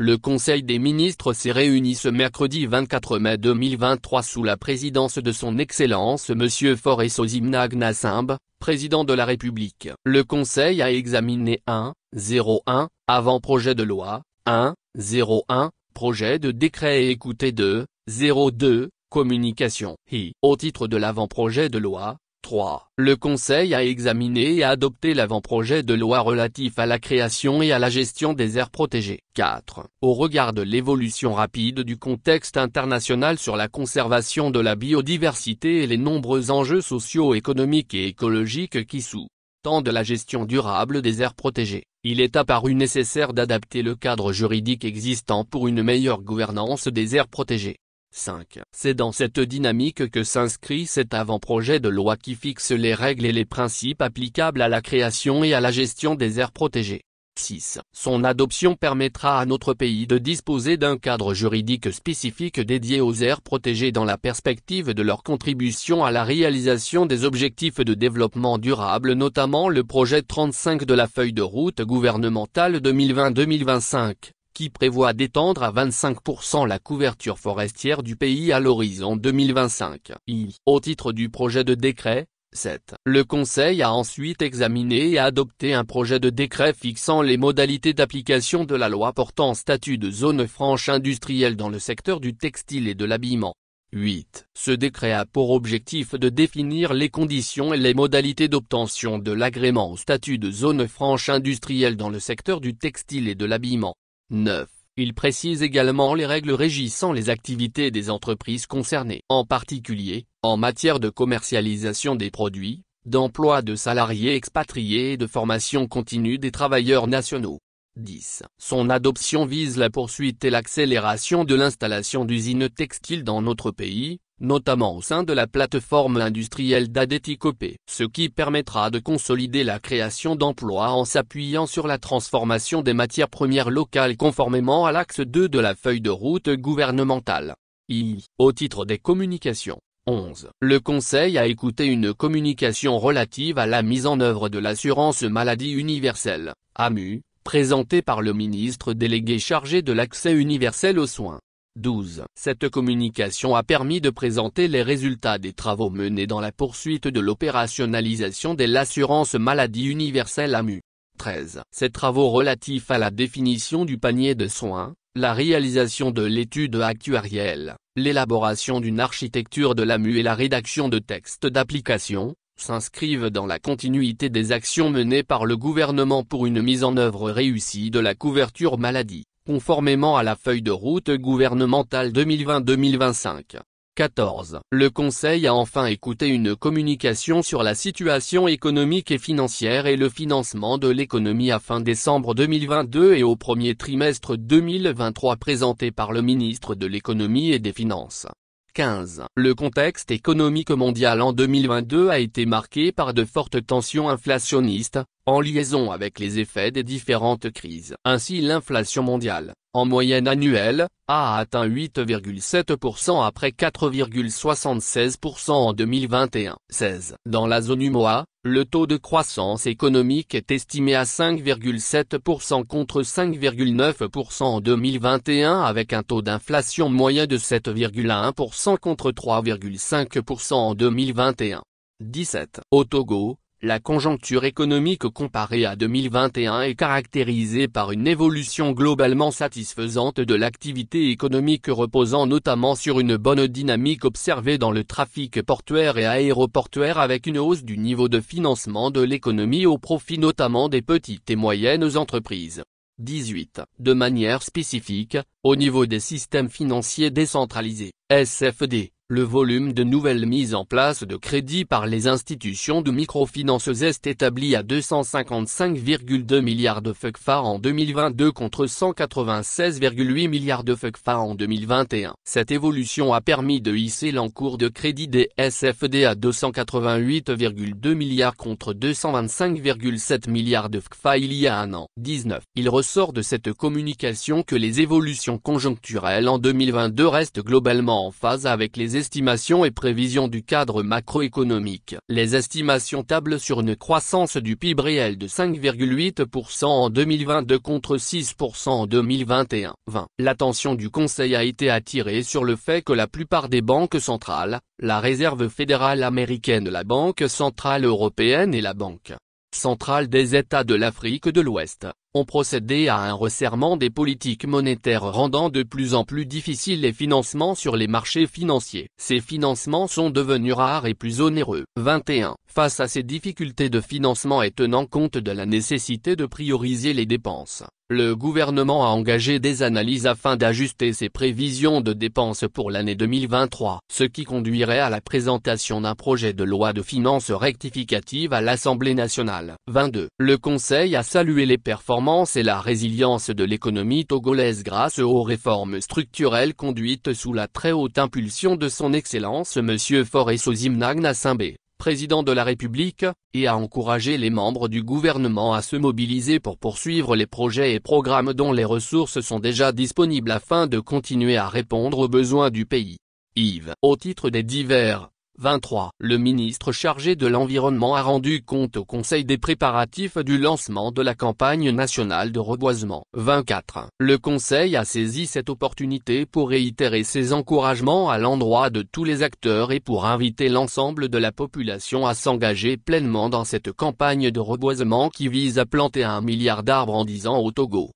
Le Conseil des ministres s'est réuni ce mercredi 24 mai 2023 sous la présidence de son Excellence Monsieur Faure Osinbajo, président de la République. Le Conseil a examiné 1.01, avant-projet de loi, 1.01, projet de décret et écouté 2.02, communication. Au titre de l'avant-projet de loi, 3. Le Conseil a examiné et adopté l'avant-projet de loi relatif à la création et à la gestion des aires protégées. 4. Au regard de l'évolution rapide du contexte international sur la conservation de la biodiversité et les nombreux enjeux socio-économiques et écologiques qui sous-tendent la gestion durable des aires protégées, il est apparu nécessaire d'adapter le cadre juridique existant pour une meilleure gouvernance des aires protégées. 5. C'est dans cette dynamique que s'inscrit cet avant-projet de loi qui fixe les règles et les principes applicables à la création et à la gestion des aires protégées. 6. Son adoption permettra à notre pays de disposer d'un cadre juridique spécifique dédié aux aires protégées dans la perspective de leur contribution à la réalisation des objectifs de développement durable, notamment le projet 35 de la feuille de route gouvernementale 2020-2025. Qui prévoit d'étendre à 25% la couverture forestière du pays à l'horizon 2025. Au titre du projet de décret, 7. Le Conseil a ensuite examiné et adopté un projet de décret fixant les modalités d'application de la loi portant statut de zone franche industrielle dans le secteur du textile et de l'habillement. 8. Ce décret a pour objectif de définir les conditions et les modalités d'obtention de l'agrément au statut de zone franche industrielle dans le secteur du textile et de l'habillement. 9. Il précise également les règles régissant les activités des entreprises concernées, en particulier, en matière de commercialisation des produits, d'emploi de salariés expatriés et de formation continue des travailleurs nationaux. 10. Son adoption vise la poursuite et l'accélération de l'installation d'usines textiles dans notre pays, notamment au sein de la plateforme industrielle d'Adéticopé, ce qui permettra de consolider la création d'emplois en s'appuyant sur la transformation des matières premières locales conformément à l'axe 2 de la feuille de route gouvernementale. Au titre des communications. 11. Le Conseil a écouté une communication relative à la mise en œuvre de l'assurance maladie universelle, AMU, présentée par le ministre délégué chargé de l'accès universel aux soins. 12. Cette communication a permis de présenter les résultats des travaux menés dans la poursuite de l'opérationnalisation de l'assurance maladie universelle AMU. 13. Ces travaux relatifs à la définition du panier de soins, la réalisation de l'étude actuarielle, l'élaboration d'une architecture de l'AMU et la rédaction de textes d'application, s'inscrivent dans la continuité des actions menées par le gouvernement pour une mise en œuvre réussie de la couverture maladie, conformément à la feuille de route gouvernementale 2020-2025. 14. Le Conseil a enfin écouté une communication sur la situation économique et financière et le financement de l'économie à fin décembre 2022 et au premier trimestre 2023 présentée par le ministre de l'Économie et des Finances. 15. Le contexte économique mondial en 2022 a été marqué par de fortes tensions inflationnistes, en liaison avec les effets des différentes crises. Ainsi l'inflation mondiale, en moyenne annuelle, a atteint 8,7% après 4,76% en 2021. 16. Dans la zone UMOA, le taux de croissance économique est estimé à 5,7% contre 5,9% en 2021 avec un taux d'inflation moyen de 7,1% contre 3,5% en 2021. 17. Au Togo, la conjoncture économique comparée à 2021 est caractérisée par une évolution globalement satisfaisante de l'activité économique reposant notamment sur une bonne dynamique observée dans le trafic portuaire et aéroportuaire avec une hausse du niveau de financement de l'économie au profit notamment des petites et moyennes entreprises. 18. De manière spécifique, au niveau des systèmes financiers décentralisés, SFD, le volume de nouvelles mises en place de crédit par les institutions de microfinance est établi à 255,2 milliards de FECFA en 2022 contre 196,8 milliards de FECFA en 2021. Cette évolution a permis de hisser l'encours de crédit des SFD à 288,2 milliards contre 225,7 milliards de FECFA il y a un an. 19. Il ressort de cette communication que les évolutions conjoncturelles en 2022 restent globalement en phase avec les estimations et prévisions du cadre macroéconomique. Les estimations tablent sur une croissance du PIB réel de 5,8% en 2022 contre 6% en 2021. L'attention du Conseil a été attirée sur le fait que la plupart des banques centrales, la Réserve fédérale américaine, la Banque centrale européenne et la Banque centrale des États de l'Afrique de l'Ouest, ont procédé à un resserrement des politiques monétaires rendant de plus en plus difficiles les financements sur les marchés financiers. Ces financements sont devenus rares et plus onéreux. 21. Face à ces difficultés de financement et tenant compte de la nécessité de prioriser les dépenses, le gouvernement a engagé des analyses afin d'ajuster ses prévisions de dépenses pour l'année 2023, ce qui conduirait à la présentation d'un projet de loi de finances rectificative à l'Assemblée nationale. 22. Le Conseil a salué les performances et la résilience de l'économie togolaise grâce aux réformes structurelles conduites sous la très haute impulsion de son Excellence M. Faure Essosim-Nagnasimbe, président de la République, et a encouragé les membres du gouvernement à se mobiliser pour poursuivre les projets et programmes dont les ressources sont déjà disponibles afin de continuer à répondre aux besoins du pays. Yves. Au titre des divers. 23. Le ministre chargé de l'Environnement a rendu compte au Conseil des préparatifs du lancement de la campagne nationale de reboisement. 24. Le Conseil a saisi cette opportunité pour réitérer ses encouragements à l'endroit de tous les acteurs et pour inviter l'ensemble de la population à s'engager pleinement dans cette campagne de reboisement qui vise à planter 1 milliard d'arbres en 10 ans au Togo.